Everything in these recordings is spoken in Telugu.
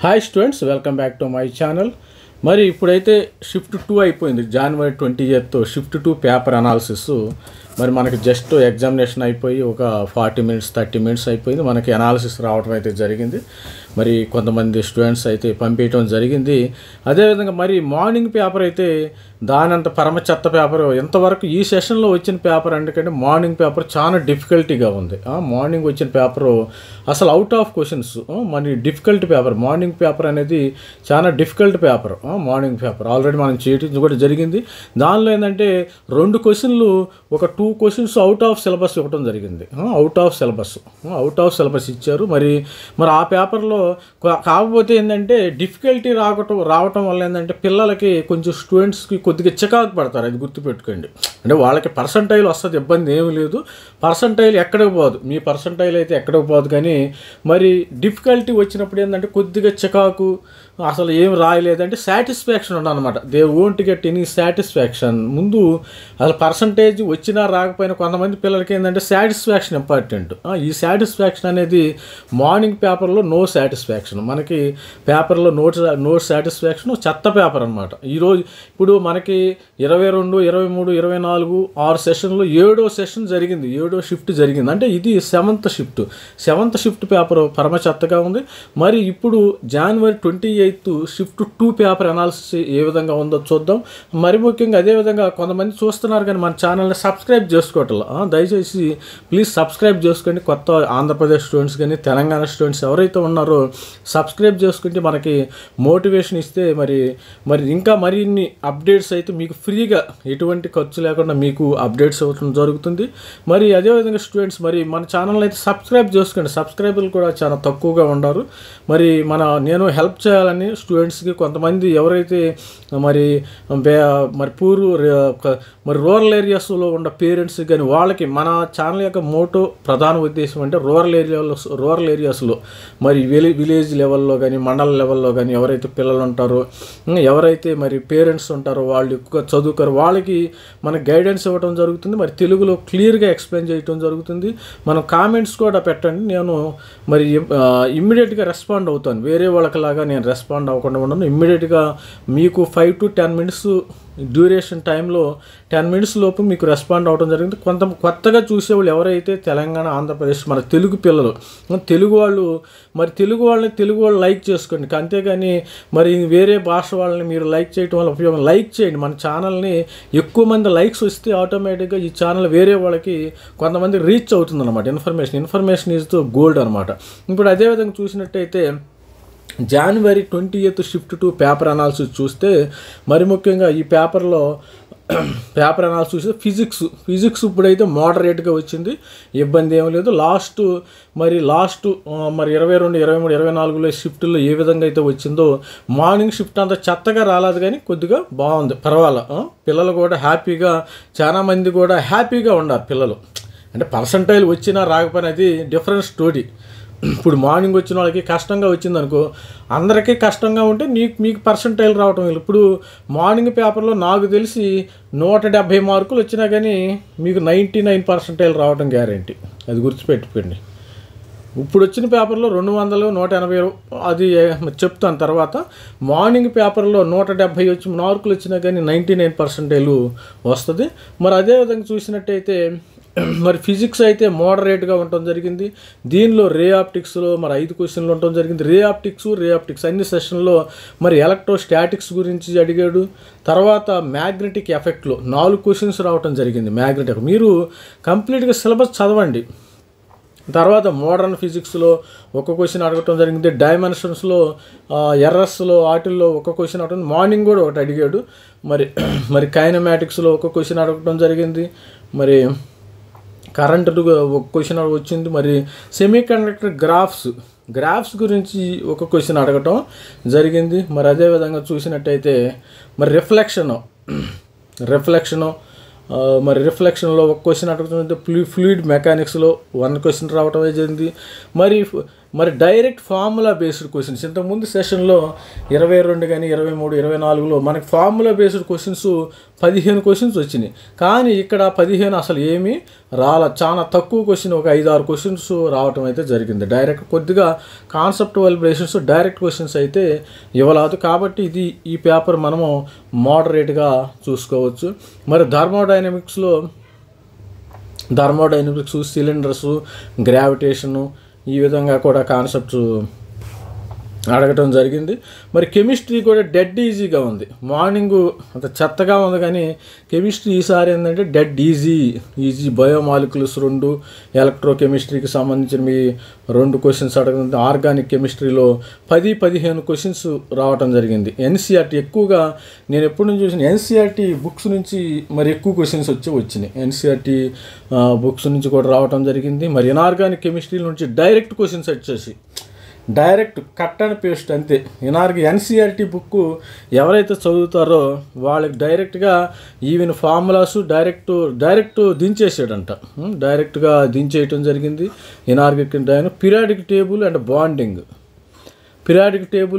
Hi students, welcome back to my channel. మరి ఇప్పుడైతే షిఫ్ట్ 2 అయిపోయింది. January 20th shift 2 paper analysis. మరి మనకి జస్ట్ ఎగ్జామినేషన్ అయిపోయి ఒక 40 minutes 30 minutes అయిపోయింది. మనకి అనాలిసిస్ రావడం అయితే జరిగింది. మరి కొంతమంది స్టూడెంట్స్ అయితే పంపించడం జరిగింది. అదేవిధంగా మరి మార్నింగ్ పేపర్ అయితే దానంత పరమ చెత్త పేపర్ ఎంతవరకు ఈ సెషన్లో వచ్చిన పేపర్ ఎందుకంటే మార్నింగ్ పేపర్ చాలా డిఫికల్టీగా ఉంది. మార్నింగ్ వచ్చిన పేపరు అసలు అవుట్ ఆఫ్ క్వశ్చన్స్, మరి డిఫికల్ట్ పేపర్. మార్నింగ్ పేపర్ అనేది చాలా difficult paper. Morning paper already మనం చేయడం కూడా జరిగింది. దానిలో ఏంటంటే 2 క్వశ్చన్లు ఒక 2 క్వశ్చన్స్ అవుట్ ఆఫ్ సిలబస్ ఇవ్వడం జరిగింది. అవుట్ ఆఫ్ సిలబస్ ఇచ్చారు. మరి ఆ పేపర్లో కాకపోతే ఏంటంటే డిఫికల్టీ రావటం వల్ల ఏంటంటే పిల్లలకి కొంచెం స్టూడెంట్స్కి కొద్దిగా చికాకు పడతారు. అది గుర్తుపెట్టుకోండి. అంటే వాళ్ళకి పర్సంటైల్ వస్తుంది, ఇబ్బంది ఏమీ లేదు. పర్సంటైల్ ఎక్కడికి పోదు, మీ పర్సంటైల్ అయితే ఎక్కడికి పోదు. కానీ మరి డిఫికల్టీ వచ్చినప్పుడు ఏంటంటే కొద్దిగా చికాకు, అసలు ఏం రాయలేదంటే సాటిస్ఫాక్షన్ ఉండనమాట. They won't get any satisfaction. ముందు అసలు పర్సంటేజ్ వచ్చినా రాకపోయినా కొంతమంది పిల్లలకి ఏంటంటే సాటిస్ఫాక్షన్ ఇంపార్టెంట్. ఈ సాటిస్ఫాక్షన్ అనేది మార్నింగ్ పేపర్లో నో సాటిస్ఫాక్షన్. మనకి పేపర్లో నో సాటిస్ఫాక్షన్, చెత్త పేపర్ అనమాట. ఈరోజు ఇప్పుడు మనకి 22, 23, 24 6 సెషన్లు 7వ సెషన్ జరిగింది. 7వ షిఫ్ట్ జరిగింది. అంటే ఇది 7th షిఫ్ట్ పేపర్ పరమ చెత్తగా ఉంది. మరి ఇప్పుడు January 28 షిఫ్ట్ 2 పేపర్ అనాలిసిస్ ఏ విధంగా ఉందో చూద్దాం. మరి ముఖ్యంగా అదేవిధంగా కొంతమంది చూస్తున్నారు కానీ మన ఛానల్ని సబ్స్క్రైబ్ చేసుకోవట్లేదు. దయచేసి ప్లీజ్ సబ్స్క్రైబ్ చేసుకోండి. కొత్త ఆంధ్రప్రదేశ్ స్టూడెంట్స్ కానీ తెలంగాణ స్టూడెంట్స్ ఎవరైతే ఉన్నారో సబ్స్క్రైబ్ చేసుకుంటే మనకి మోటివేషన్ ఇస్తే మరి ఇంకా మరిన్ని అప్డేట్స్ అయితే మీకు ఫ్రీగా ఎటువంటి ఖర్చు లేకుండా మీకు అప్డేట్స్ అవ్వడం జరుగుతుంది. మరి అదేవిధంగా స్టూడెంట్స్ మరి మన ఛానల్ అయితే సబ్స్క్రైబ్ చేసుకోండి. సబ్స్క్రైబర్లు కూడా చాలా తక్కువగా ఉన్నారు. మరి నేను హెల్ప్ చేయాలని స్టూడెంట్స్కి కొంతమంది ఎవరైతే మరి రూరల్ ఏరియాస్లో ఉన్న పేరెంట్స్ కానీ వాళ్ళకి మన ఛానల్ యొక్క మోటో ప్రధాన ఉద్దేశం అంటే రూరల్ ఏరియాస్లో మరి విలేజ్ లెవెల్లో కానీ మండల లెవెల్లో కానీ ఎవరైతే పిల్లలు ఉంటారో, ఎవరైతే మరి పేరెంట్స్ ఉంటారో, వాళ్ళు ఎక్కువ చదువుతారో వాళ్ళకి మన గైడెన్స్ ఇవ్వడం జరుగుతుంది. మరి తెలుగులో క్లియర్గా ఎక్స్ప్లెయిన్ చేయడం జరుగుతుంది. మనం కామెంట్స్ కూడా పెట్టండి. నేను మరి ఇమ్మీడియట్గా రెస్పాండ్ అవుతాను. వేరే వాళ్ళకిలాగా నేను రెస్పాండ్ అవ్వకుండా ఉన్నాను. ఇమ్మీడియట్గా మీకు 5 to 10 minutes డ్యూరేషన్ టైంలో 10 minutes లోపు మీకు రెస్పాండ్ అవ్వడం జరిగింది. కొత్తగా చూసేవాళ్ళు ఎవరైతే తెలంగాణ, ఆంధ్రప్రదేశ్ మన తెలుగు పిల్లలు, తెలుగు వాళ్ళు లైక్ చేసుకోండి. అంతేగాని మరి వేరే భాష వాళ్ళని మీరు లైక్ చేయడం వల్ల ఉపయోగం. లైక్ చేయండి. మన ఛానల్ని ఎక్కువ మంది లైక్స్ వస్తే ఆటోమేటిక్గా ఈ ఛానల్ వేరే వాళ్ళకి కొంతమంది రీచ్ అవుతుంది అనమాట. ఇన్ఫర్మేషన్ ఈజ్ ద గోల్డ్ అనమాట. ఇప్పుడు అదేవిధంగా చూసినట్టయితే January 20th shift 2 paper analysis చూస్తే మరి ముఖ్యంగా ఈ పేపర్లో పేపర్ అనాలిసిస్ ఫిజిక్స్ ఇప్పుడైతే మోడరేట్గా వచ్చింది, ఇబ్బంది ఏమీ లేదు. లాస్ట్ 22, 23, 24 షిఫ్ట్లో ఏ విధంగా అయితే వచ్చిందో మార్నింగ్ షిఫ్ట్ అంత చెత్తగా రాలేదు కానీ కొద్దిగా బాగుంది, పర్వాలేదు. పిల్లలు కూడా హ్యాపీగా, చాలామంది కూడా హ్యాపీగా ఉన్నారు పిల్లలు. అంటే పర్సంటైల్ వచ్చినా రాకపోయినా అది డిఫరెంట్ స్టోరీ. ఇప్పుడు మార్నింగ్ వచ్చిన వాళ్ళకి కష్టంగా వచ్చింది అనుకో, అందరికీ కష్టంగా ఉంటే మీకు పర్సంటైల్ రావటం లేదు. ఇప్పుడు మార్నింగ్ పేపర్లో నాకు తెలిసి 170 మార్కులు వచ్చినా కానీ మీకు 99% రావటం గ్యారంటీ. అది గుర్తుపెట్టుకోండి. ఇప్పుడు వచ్చిన పేపర్లో 200, 180 అది చెప్తాను తర్వాత. మార్నింగ్ పేపర్లో 170 మార్కులు వచ్చినా కానీ 99% వస్తుంది. మరి అదేవిధంగా చూసినట్టయితే మరి ఫిజిక్స్ అయితే మోడరేట్గా ఉండటం జరిగింది. దీనిలో రే ఆప్టిక్స్లో 5 క్వశ్చన్లు ఉండటం జరిగింది. రే ఆప్టిక్స్ అన్ని సెషన్లో మరి ఎలక్ట్రోస్టాటిక్స్ గురించి అడిగాడు. తర్వాత మ్యాగ్నెటిక్ ఎఫెక్ట్లో 4 క్వశ్చన్స్ రావటం జరిగింది. మ్యాగ్నెటిక్ మీరు కంప్లీట్గా సిలబస్ చదవండి. తర్వాత మోడర్న్ ఫిజిక్స్లో 1 క్వశ్చన్ అడగటం జరిగింది. డైమెన్షన్స్లో, ఎర్రస్లో వాటిల్లో 1 క్వశ్చన్ అడగటం, మార్నింగ్ కూడా ఒకటి అడిగాడు. మరి కైనమాటిక్స్లో 1 క్వశ్చన్ అడగటం జరిగింది. మరి కరెంట్ 1 క్వశ్చన్ వచ్చింది. మరి సెమీకండక్టర్ గ్రాఫ్స్ గురించి 1 క్వశ్చన్ అడగటం జరిగింది. మరి అదేవిధంగా చూసినట్టయితే మరి రిఫ్లెక్షన్లో 1 క్వశ్చన్ అడుగుతుంది. ఫ్లూయిడ్ మెకానిక్స్లో 1 క్వశ్చన్ రావటం జరిగింది. మరి మరి డైరెక్ట్ ఫార్ములా బేస్డ్ క్వశ్చన్స్ ఇంతకుముందు సెషన్లో 22 కానీ 23, 24లో మనకి ఫార్ములా బేస్డ్ క్వశ్చన్స్ 15 క్వశ్చన్స్ వచ్చినాయి. కానీ ఇక్కడ 15 అసలు ఏమీ చాలా తక్కువ క్వశ్చన్, ఒక 5-6 క్వశ్చన్స్ రావటం అయితే జరిగింది. డైరెక్ట్ కొద్దిగా కాన్సెప్టువల్ బేసిస్ డైరెక్ట్ క్వశ్చన్స్ అయితే ఇవ్వలేదు. కాబట్టి ఈ పేపర్ మనము మోడరేట్గా చూసుకోవచ్చు. మరి థర్మోడైనమిక్స్, సిలిండర్స్, గ్రావిటేషను ఈ విధంగా కూడా కాన్సెప్ట్స్ అడగటం జరిగింది. మరి కెమిస్ట్రీ కూడా డెడ్ ఈజీగా ఉంది. మార్నింగ్ అంత చెత్తగా ఉంది కానీ కెమిస్ట్రీ ఈసారి ఏంటంటే డెడ్ ఈజీ బయోమాలిక్యూల్స్ 2, ఎలక్ట్రోకెమిస్ట్రీకి సంబంధించిన 2 క్వశ్చన్స్ అడగడం. ఆర్గానిక్ కెమిస్ట్రీలో 10-15 క్వశ్చన్స్ రావటం జరిగింది. ఎన్సీఆర్టీ ఎక్కువగా నేను ఎప్పటి నుంచి చూసిన ఎన్సీఆర్టీ బుక్స్ నుంచి మరి ఎక్కువ క్వశ్చన్స్ వచ్చినాయి. ఎన్సీఆర్టీ బుక్స్ నుంచి కూడా రావటం జరిగింది. మరి ఇనార్గానిక్ కెమిస్ట్రీ నుంచి డైరెక్ట్ క్వశ్చన్స్ వచ్చేసి డైరెక్ట్ కట్ అండ్ పేస్ట్ అంతే. ఎన్సీఆర్టీ బుక్ ఎవరైతే చదువుతారో వాళ్ళకి డైరెక్ట్గా ఈవెన్ ఫార్ములాస్ డైరెక్ట్ దించేసాడంట. డైరెక్ట్గా దించేయటం జరిగింది. Periodic table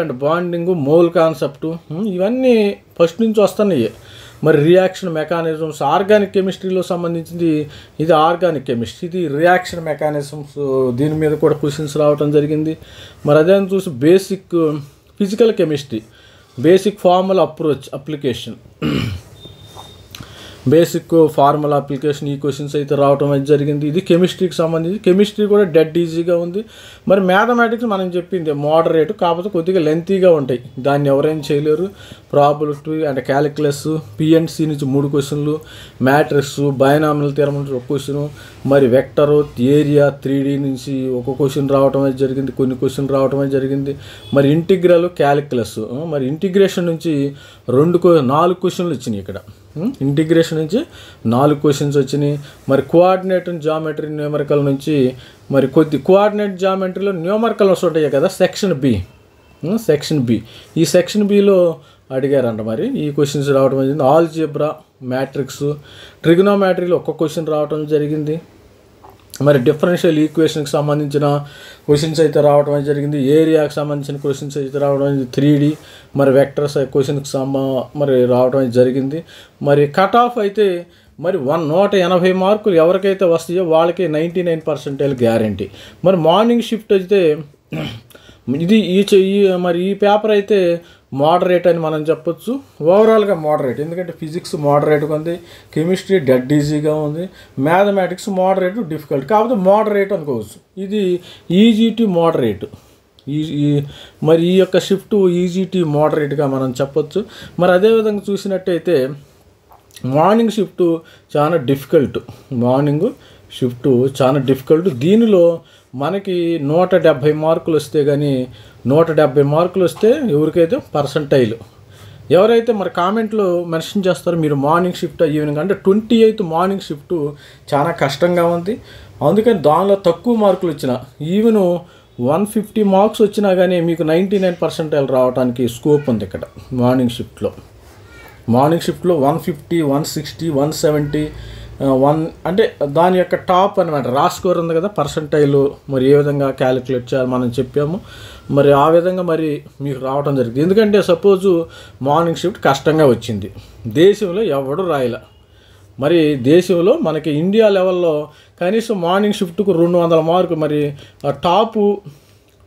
and bonding, mole concept ఇవన్నీ ఫస్ట్ నుంచి వస్తున్నాయి. మరి రియాక్షన్ మెకానిజమ్స్ ఆర్గానిక్ కెమిస్ట్రీలో సంబంధించింది, ఇది ఆర్గానిక్ కెమిస్ట్రీ, ఇది రియాక్షన్ మెకానిజమ్స్, దీని మీద కూడా క్వశ్చన్స్ రావడం జరిగింది. మరి అదే చూసి basic physical chemistry, basic formula application ఈ క్వశ్చన్స్ అయితే రావడం అయితే జరిగింది. ఇది కెమిస్ట్రీకి సంబంధించి. కెమిస్ట్రీ కూడా డెడ్ ఈజీగా ఉంది. మరి మ్యాథమెటిక్స్ మనం చెప్పింది మోడరేట్, కాకపోతే కొద్దిగా లెంతీగా ఉంటాయి, దాన్ని ఎవరైనా చేయలేరు. ప్రాబిలిటీ అండ్ క్యాలిక్యులస్, పిఎన్సి నుంచి 3 క్వశ్చన్లు, మ్యాట్రిక్స్, బైనామినల్ థియరం నుంచి 1 క్వశ్చన్, మరి వెక్టరు, ఏరియా, 3D నుంచి 1 క్వశ్చన్ రావడం అయితే జరిగింది, కొన్ని క్వశ్చన్ రావడం అయితే జరిగింది. మరి ఇంటిగ్రల్, క్యాలిక్యులస్, మరి ఇంటిగ్రేషన్ నుంచి 4 క్వశ్చన్లు వచ్చినాయి. ఇక్కడ ఇంటిగ్రేషన్ నుంచి 4 క్వశ్చన్స్ వచ్చినాయి. మరి కోఆర్డినేట్ అండ్ జామెట్రీ న్యూమరికల్ నుంచి మరి కోఆర్డినేట్ జామెట్రీలో న్యూమరికల్స్ ఉంటాయి కదా, సెక్షన్ బి, ఈ సెక్షన్ బిలో అడిగారంట. మరి ఈ క్వశ్చన్స్ రావడం జరిగింది. ఆల్జీబ్రా, మ్యాట్రిక్స్, ట్రిగ్నోమెట్రీలో 1 క్వశ్చన్ రావడం జరిగింది. మరి డిఫరెన్షియల్ ఈక్వేషన్కి సంబంధించిన క్వశ్చన్స్ అయితే రావడం అయితే జరిగింది. ఏరియాకి సంబంధించిన క్వశ్చన్స్ అయితే రావడం అయితే 3D, మరి వెక్టర్స్ క్వశ్చన్కి మరి రావడం అయితే జరిగింది. మరి కట్ ఆఫ్ అయితే మరి 180 మార్కులు ఎవరికైతే వస్తాయో వాళ్ళకి 99% గ్యారంటీ. మరి మార్నింగ్ షిఫ్ట్ అయితే ఇది ఈ పేపర్ అయితే మోడరేట్ అని మనం చెప్పొచ్చు. ఓవరాల్గా మోడరేట్, ఎందుకంటే ఫిజిక్స్ మోడరేట్గా ఉంది, కెమిస్ట్రీ డెడ్ ఈజీగా ఉంది, మ్యాథమెటిక్స్ మోడరేట్ డిఫికల్ట్, కాకపోతే మోడరేట్ అనుకోవచ్చు. ఇది ఈజీ టు మోడరేట్. మరి ఈ యొక్క షిఫ్ట్ ఈజీ టు మోడరేట్గా మనం చెప్పొచ్చు. మరి అదేవిధంగా చూసినట్టయితే మార్నింగ్ షిఫ్ట్ చాలా డిఫికల్ట్. దీనిలో మనకి 170 మార్కులు వస్తే కానీ 170 మార్కులు వస్తే ఎవరికైతే పర్సంటైల్ ఎవరైతే మరి కామెంట్లో మెన్షన్ చేస్తారో మీరు మార్నింగ్ షిఫ్ట్ ఈవినింగ్ అంటే 28th మార్నింగ్ షిఫ్ట్ చాలా కష్టంగా ఉంది. అందుకని దానిలో తక్కువ మార్కులు వచ్చిన ఈవెన్ 150 మార్క్స్ వచ్చినా కానీ మీకు 99% రావడానికి స్కోప్ ఉంది. ఇక్కడ మార్నింగ్ షిఫ్ట్లో 150, 160, 170, 1 అంటే దాని యొక్క టాప్ అనమాట. రా స్కోర్ ఉంది కదా, పర్సంటైల్ మరి ఏ విధంగా క్యాలిక్యులేట్ చేయాలి మనం చెప్పాము. మరి ఆ విధంగా మరి మీకు రావడం జరిగింది. ఎందుకంటే సపోజు మార్నింగ్ షిఫ్ట్ కష్టంగా వచ్చింది, దేశంలో ఎవడు రాయలే. మరి దేశంలో మనకి ఇండియా లెవెల్లో కనీసం మార్నింగ్ షిఫ్ట్కు 200 మార్కులు, మరి టాప్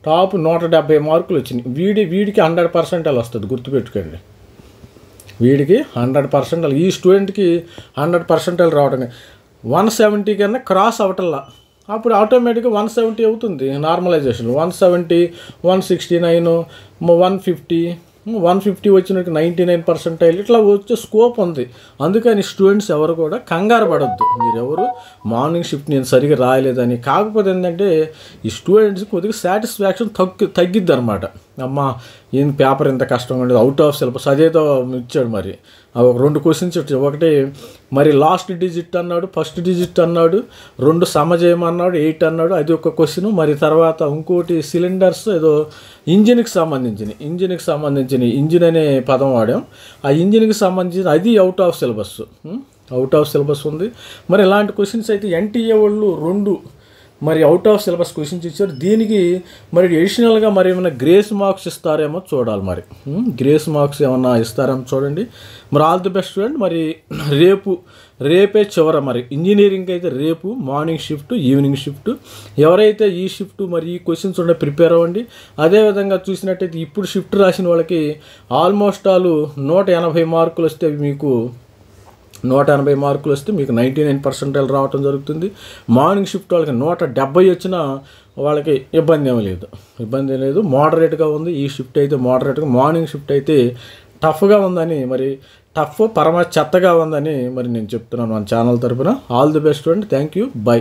170 మార్కులు వచ్చినాయి. వీడికి 100% వస్తుంది, గుర్తుపెట్టుకోండి. వీడికి 100%, ఈ స్టూడెంట్కి 100% రావడం 170 కన్నా క్రాస్ అవటల్లా, అప్పుడు ఆటోమేటిక్గా 170 అవుతుంది నార్మలైజేషన్. 170, 169, 150, 150 వచ్చినట్టు 99% ఇట్లా వచ్చే స్కోప్ ఉంది. అందుకని స్టూడెంట్స్ ఎవరు కూడా కంగారు పడొద్దు. మీరెవరు మార్నింగ్ షిఫ్ట్ నేను సరిగ్గా రాయలేదని. కాకపోతే ఏంటంటే ఈ స్టూడెంట్స్ కొద్దిగా సాటిస్ఫాక్షన్ తగ్గిద్ది అనమాట. అమ్మా ఏం పేపర్ ఇంత కష్టంగా ఉండేది, అవుట్ ఆఫ్ సిలబస్ అదేదో ఇచ్చాడు. మరి 2 క్వశ్చన్స్ ఇచ్చాడు. ఒకటి మరి లాస్ట్ డిజిట్ అన్నాడు, ఫస్ట్ డిజిట్ అన్నాడు, 2 సమజేయమన్నాడు, 8 అన్నాడు, అది ఒక క్వశ్చన్. మరి తర్వాత ఇంకోటి సిలిండర్స్ ఏదో ఇంజిన్కి సంబంధించిన ఇంజిన్ అనే పదం వాడాం. ఆ ఇంజిన్కి సంబంధించిన అది అవుట్ ఆఫ్ సిలబస్ ఉంది. మరి ఇలాంటి క్వశ్చన్స్ అయితే ఎన్టీఏ వాళ్ళు 2 మరి అవుట్ ఆఫ్ సిలబస్ క్వశ్చన్స్ ఇచ్చారు. దీనికి మరి ఎడిషనల్గా మరి ఏమైనా గ్రేస్ మార్క్స్ ఇస్తారేమో చూడాలి. మరి గ్రేస్ మార్క్స్ ఏమన్నా ఇస్తారేమో చూడండి. మరి ఆల్ ది బెస్ట్ స్టూడెంట్. మరి రేపే చివర మరి ఇంజనీరింగ్ అయితే రేపు మార్నింగ్ షిఫ్ట్, ఈవినింగ్ షిఫ్ట్. ఎవరైతే ఈ షిఫ్ట్ మరి ఈ క్వశ్చన్స్ ఉండే ప్రిపేర్ అవ్వండి. అదేవిధంగా చూసినట్టయితే ఇప్పుడు షిఫ్ట్ రాసిన వాళ్ళకి ఆల్మోస్ట్ ఆల్ 180 మార్కులు వస్తే మీకు 180 మార్కులు వస్తే మీకు 99% రావటం జరుగుతుంది. మార్నింగ్ షిఫ్ట్ వాళ్ళకి 170 వచ్చినా వాళ్ళకి ఇబ్బంది ఏమీ లేదు. మోడరేట్గా ఉంది ఈ షిఫ్ట్ అయితే. మోడరేట్గా మార్నింగ్ షిఫ్ట్ అయితే టఫ్గా ఉందని, మరి చెత్తగా ఉందని మరి నేను చెప్తున్నాను మన ఛానల్ తరపున. All the best student. Thank you. By.